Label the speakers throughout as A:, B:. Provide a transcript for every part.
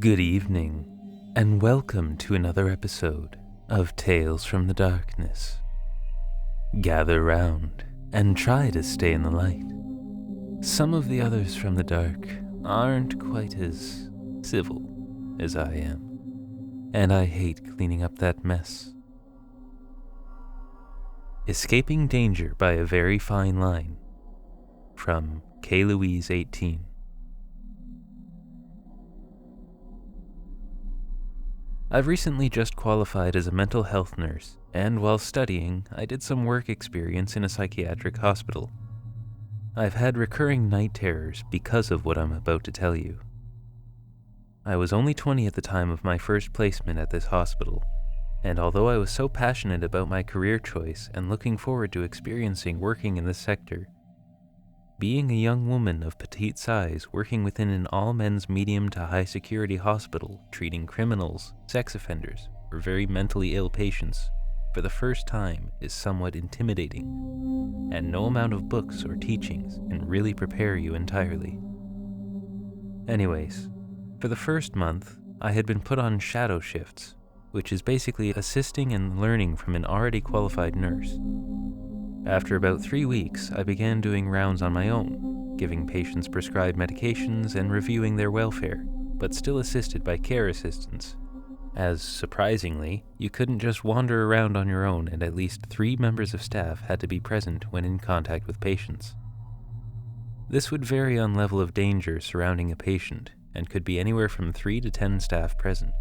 A: Good evening, and welcome to another episode of Tales from the Darkness. Gather round and try to stay in the light. Some of the others from the dark aren't quite as civil as I am, and I hate cleaning up that mess. Escaping Danger by a Very Fine Line, from K. Louise 18. I've recently just qualified as a mental health nurse, and while studying, I did some work experience in a psychiatric hospital. I've had recurring night terrors because of what I'm about to tell you. I was only 20 at the time of my first placement at this hospital, and although I was so passionate about my career choice and looking forward to experiencing working in this sector, being a young woman of petite size working within an all-men's medium to high security hospital treating criminals, sex offenders, or very mentally ill patients for the first time is somewhat intimidating, and no amount of books or teachings can really prepare you entirely. Anyways, for the first month, I had been put on shadow shifts, which is basically assisting and learning from an already qualified nurse. After about 3 weeks, I began doing rounds on my own, giving patients prescribed medications and reviewing their welfare, but still assisted by care assistants, as, surprisingly, you couldn't just wander around on your own and at least 3 members of staff had to be present when in contact with patients. This would vary on level of danger surrounding a patient, and could be anywhere from 3 to 10 staff present.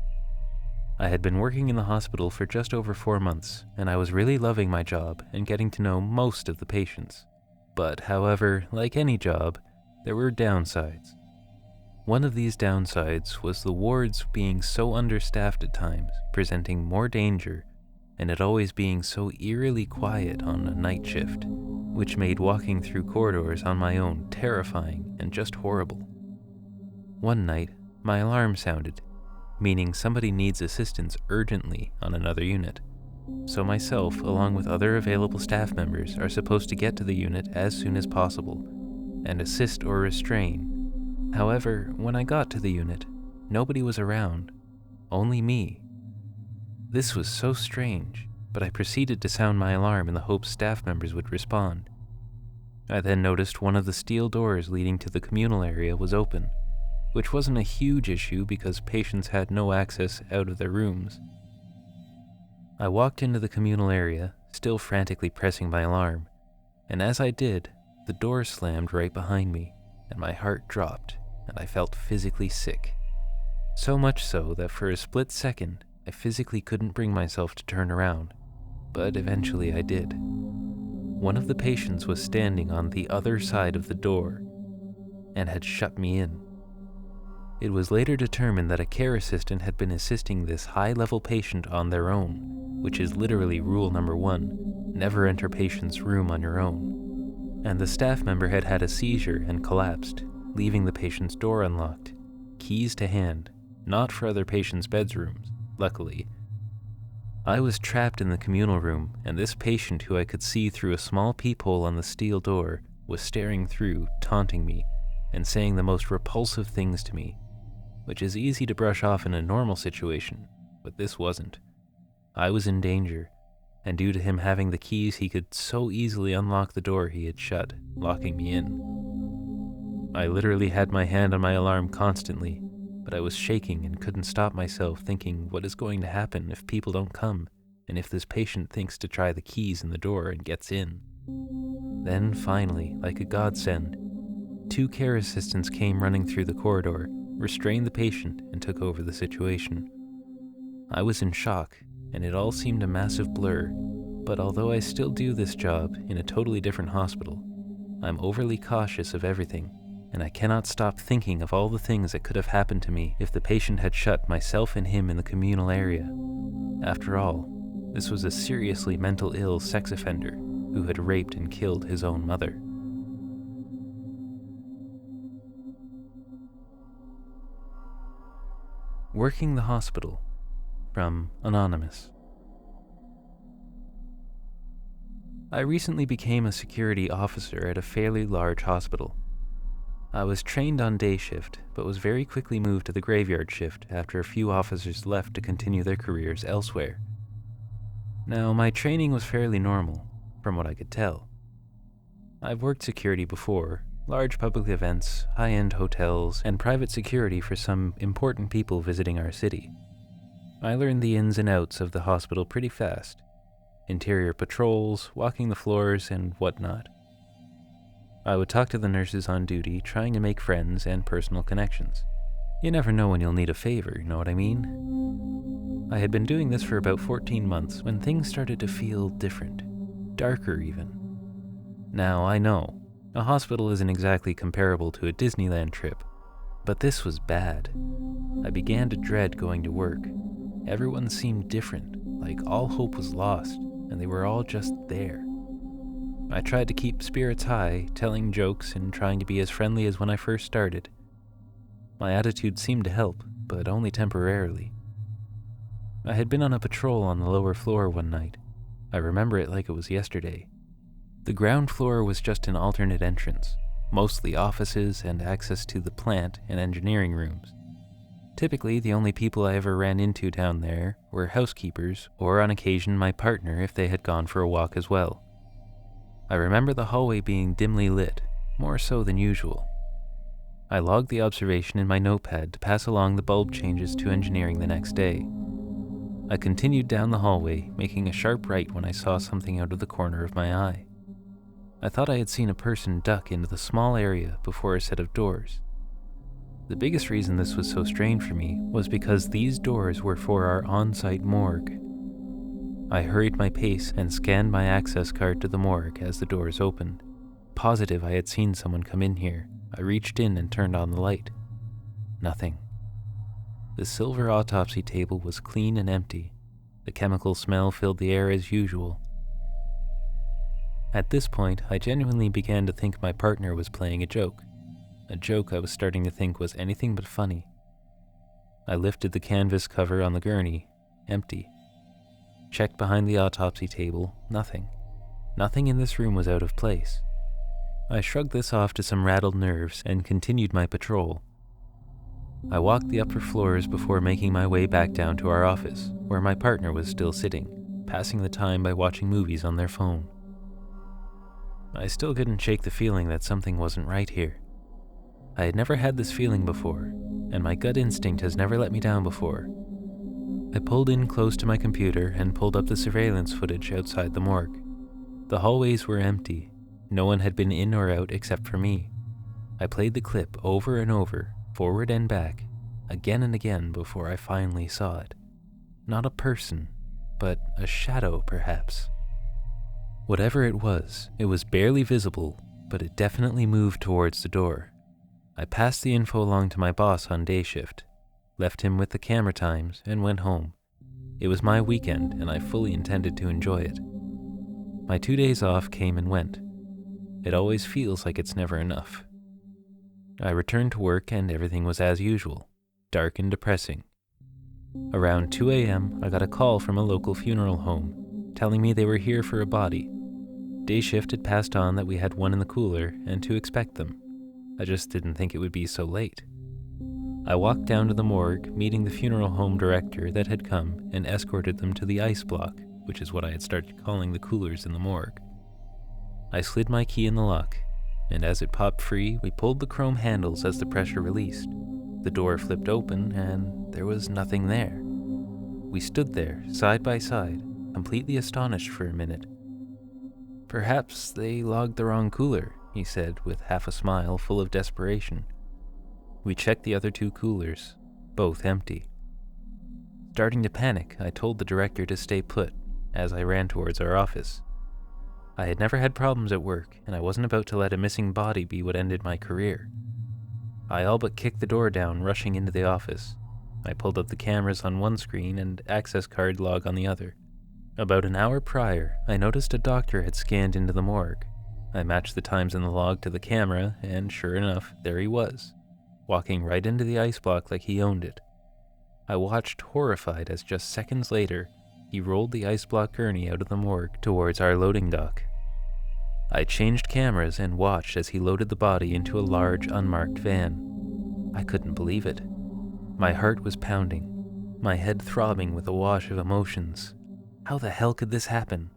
A: I had been working in the hospital for just over 4 months, and I was really loving my job and getting to know most of the patients. But, however, like any job, there were downsides. One of these downsides was the wards being so understaffed at times, presenting more danger, and it always being so eerily quiet on a night shift, which made walking through corridors on my own terrifying and just horrible. One night, my alarm sounded, meaning somebody needs assistance urgently on another unit. So myself, along with other available staff members, are supposed to get to the unit as soon as possible and assist or restrain. However, when I got to the unit, nobody was around, only me. This was so strange, but I proceeded to sound my alarm in the hopes staff members would respond. I then noticed one of the steel doors leading to the communal area was open, which wasn't a huge issue because patients had no access out of their rooms. I walked into the communal area, still frantically pressing my alarm, and as I did, the door slammed right behind me, and my heart dropped, and I felt physically sick. So much so that for a split second, I physically couldn't bring myself to turn around, but eventually I did. One of the patients was standing on the other side of the door, and had shut me in. It was later determined that a care assistant had been assisting this high-level patient on their own, which is literally rule number 1, never enter patient's room on your own. And the staff member had had a seizure and collapsed, leaving the patient's door unlocked, keys to hand, not for other patients' bedrooms, luckily. I was trapped in the communal room, and this patient who I could see through a small peephole on the steel door was staring through, taunting me, and saying the most repulsive things to me, which is easy to brush off in a normal situation, but this wasn't. I was in danger, and due to him having the keys, he could so easily unlock the door he had shut, locking me in. I literally had my hand on my alarm constantly, but I was shaking and couldn't stop myself thinking what is going to happen if people don't come, and if this patient thinks to try the keys in the door and gets in. Then finally, like a godsend, 2 care assistants came running through the corridor, restrained the patient, and took over the situation. I was in shock, and it all seemed a massive blur, but although I still do this job in a totally different hospital, I'm overly cautious of everything, and I cannot stop thinking of all the things that could have happened to me if the patient had shut myself and him in the communal area. After all, this was a seriously mental ill sex offender who had raped and killed his own mother. Working the Hospital, from Anonymous. I recently became a security officer at a fairly large hospital. I was trained on day shift, but was very quickly moved to the graveyard shift after a few officers left to continue their careers elsewhere. Now, my training was fairly normal, from what I could tell. I've worked security before, large public events, high-end hotels, and private security for some important people visiting our city. I learned the ins and outs of the hospital pretty fast. Interior patrols, walking the floors, and whatnot. I would talk to the nurses on duty, trying to make friends and personal connections. You never know when you'll need a favor, you know what I mean? I had been doing this for about 14 months when things started to feel different, darker even. Now, I know, a hospital isn't exactly comparable to a Disneyland trip, but this was bad. I began to dread going to work. Everyone seemed different, like all hope was lost, and they were all just there. I tried to keep spirits high, telling jokes and trying to be as friendly as when I first started. My attitude seemed to help, but only temporarily. I had been on a patrol on the lower floor one night. I remember it like it was yesterday. The ground floor was just an alternate entrance, mostly offices and access to the plant and engineering rooms. Typically, the only people I ever ran into down there were housekeepers, or on occasion my partner if they had gone for a walk as well. I remember the hallway being dimly lit, more so than usual. I logged the observation in my notepad to pass along the bulb changes to engineering the next day. I continued down the hallway, making a sharp right when I saw something out of the corner of my eye. I thought I had seen a person duck into the small area before a set of doors. The biggest reason this was so strange for me was because these doors were for our on-site morgue. I hurried my pace and scanned my access card to the morgue as the doors opened. Positive I had seen someone come in here, I reached in and turned on the light. Nothing. The silver autopsy table was clean and empty. The chemical smell filled the air as usual. At this point, I genuinely began to think my partner was playing a joke I was starting to think was anything but funny. I lifted the canvas cover on the gurney, empty. Checked behind the autopsy table, nothing. Nothing in this room was out of place. I shrugged this off to some rattled nerves and continued my patrol. I walked the upper floors before making my way back down to our office, where my partner was still sitting, passing the time by watching movies on their phone. I still couldn't shake the feeling that something wasn't right here. I had never had this feeling before, and my gut instinct has never let me down before. I pulled in close to my computer and pulled up the surveillance footage outside the morgue. The hallways were empty. No one had been in or out except for me. I played the clip over and over, forward and back, again and again before I finally saw it. Not a person, but a shadow perhaps. Whatever it was barely visible, but it definitely moved towards the door. I passed the info along to my boss on day shift, left him with the camera times, and went home. It was my weekend, and I fully intended to enjoy it. My 2 days off came and went. It always feels like it's never enough. I returned to work and everything was as usual, dark and depressing. Around 2 a.m., I got a call from a local funeral home, telling me they were here for a body. Day shift had passed on that we had one in the cooler and to expect them. I just didn't think it would be so late. I walked down to the morgue, meeting the funeral home director that had come and escorted them to the ice block, which is what I had started calling the coolers in the morgue. I slid my key in the lock, and as it popped free, we pulled the chrome handles as the pressure released. The door flipped open, and there was nothing there. We stood there, side by side, completely astonished for a minute. "Perhaps they logged the wrong cooler," he said with half a smile full of desperation. We checked the other 2 coolers, both empty. Starting to panic, I told the director to stay put as I ran towards our office. I had never had problems at work, and I wasn't about to let a missing body be what ended my career. I all but kicked the door down, rushing into the office. I pulled up the cameras on one screen and access card log on the other. About an hour prior, I noticed a doctor had scanned into the morgue. I matched the times in the log to the camera, and sure enough, there he was, walking right into the ice block like he owned it. I watched horrified as just seconds later, he rolled the ice block gurney out of the morgue towards our loading dock. I changed cameras and watched as he loaded the body into a large, unmarked van. I couldn't believe it. My heart was pounding, my head throbbing with a wash of emotions. How the hell could this happen?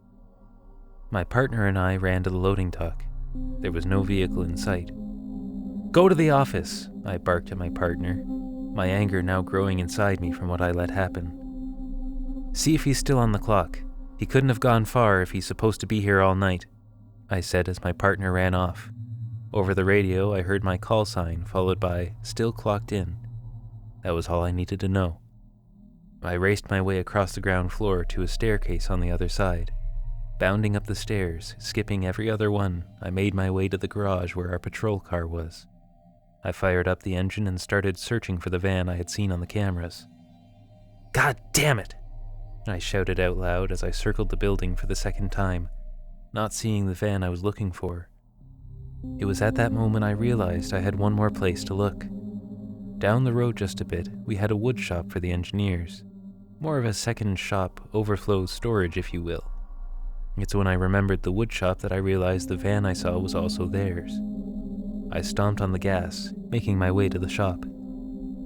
A: My partner and I ran to the loading dock. There was no vehicle in sight. "Go to the office," I barked at my partner, my anger now growing inside me from what I let happen. "See if he's still on the clock. He couldn't have gone far if he's supposed to be here all night," I said as my partner ran off. Over the radio, I heard my call sign followed by "still clocked in." That was all I needed to know. I raced my way across the ground floor to a staircase on the other side. Bounding up the stairs, skipping every other one, I made my way to the garage where our patrol car was. I fired up the engine and started searching for the van I had seen on the cameras. "God damn it!" I shouted out loud as I circled the building for the second time, not seeing the van I was looking for. It was at that moment I realized I had one more place to look. Down the road just a bit, we had a wood shop for the engineers. More of a second shop, overflow storage if you will. It's when I remembered the wood shop that I realized the van I saw was also theirs. I stomped on the gas, making my way to the shop.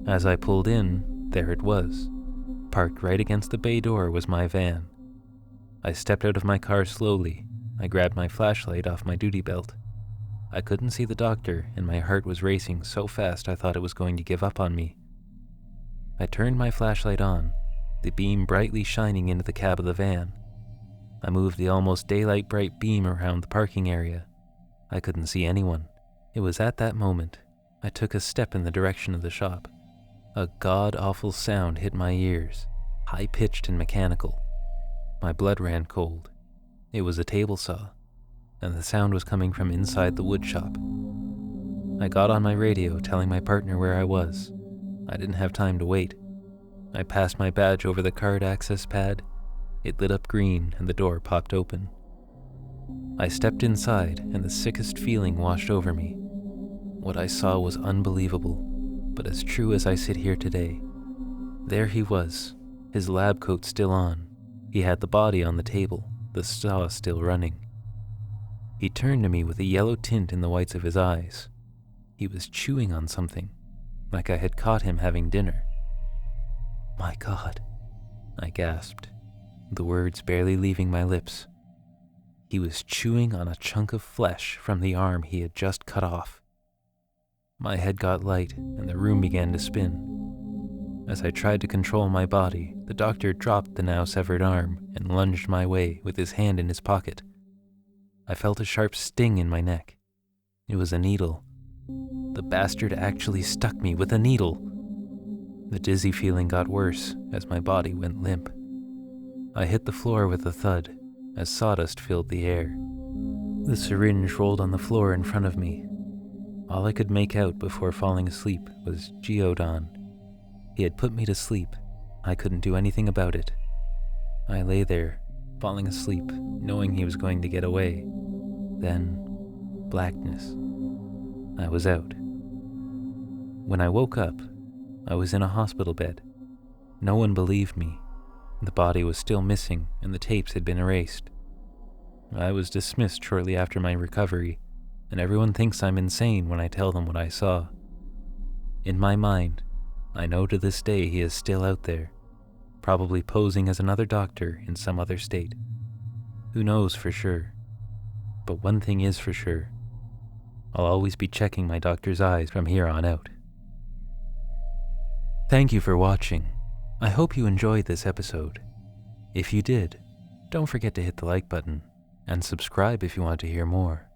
A: As I pulled in, there it was. Parked right against the bay door was my van. I stepped out of my car slowly. I grabbed my flashlight off my duty belt. I couldn't see the doctor, and my heart was racing so fast I thought it was going to give up on me. I turned my flashlight on, the beam brightly shining into the cab of the van. I moved the almost daylight bright beam around the parking area. I couldn't see anyone. It was at that moment I took a step in the direction of the shop. A god-awful sound hit my ears, high-pitched and mechanical. My blood ran cold. It was a table saw, and the sound was coming from inside the wood shop. I got on my radio telling my partner where I was. I didn't have time to wait. I passed my badge over the card access pad. It lit up green and the door popped open. I stepped inside and the sickest feeling washed over me. What I saw was unbelievable, but as true as I sit here today. There he was, his lab coat still on. He had the body on the table, the saw still running. He turned to me with a yellow tint in the whites of his eyes. He was chewing on something, like I had caught him having dinner. "My God," I gasped, the words barely leaving my lips. He was chewing on a chunk of flesh from the arm he had just cut off. My head got light and the room began to spin. As I tried to control my body, the doctor dropped the now severed arm and lunged my way with his hand in his pocket. I felt a sharp sting in my neck. It was a needle. The bastard actually stuck me with a needle. The dizzy feeling got worse as my body went limp. I hit the floor with a thud as sawdust filled the air. The syringe rolled on the floor in front of me. All I could make out before falling asleep was Geodon. He had put me to sleep. I couldn't do anything about it. I lay there, falling asleep, knowing he was going to get away. Then, blackness. I was out. When I woke up, I was in a hospital bed. No one believed me. The body was still missing and the tapes had been erased. I was dismissed shortly after my recovery, and everyone thinks I'm insane when I tell them what I saw. In my mind, I know to this day he is still out there, probably posing as another doctor in some other state. Who knows for sure? But one thing is for sure. I'll always be checking my doctor's eyes from here on out. Thank you for watching. I hope you enjoyed this episode. If you did, don't forget to hit the like button and subscribe if you want to hear more.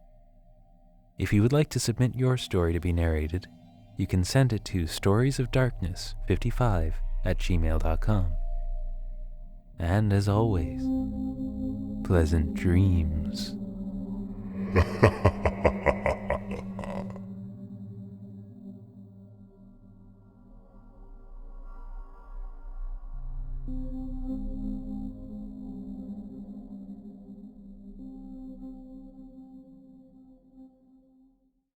A: If you would like to submit your story to be narrated, you can send it to storiesofdarkness55@gmail.com. And as always, pleasant dreams.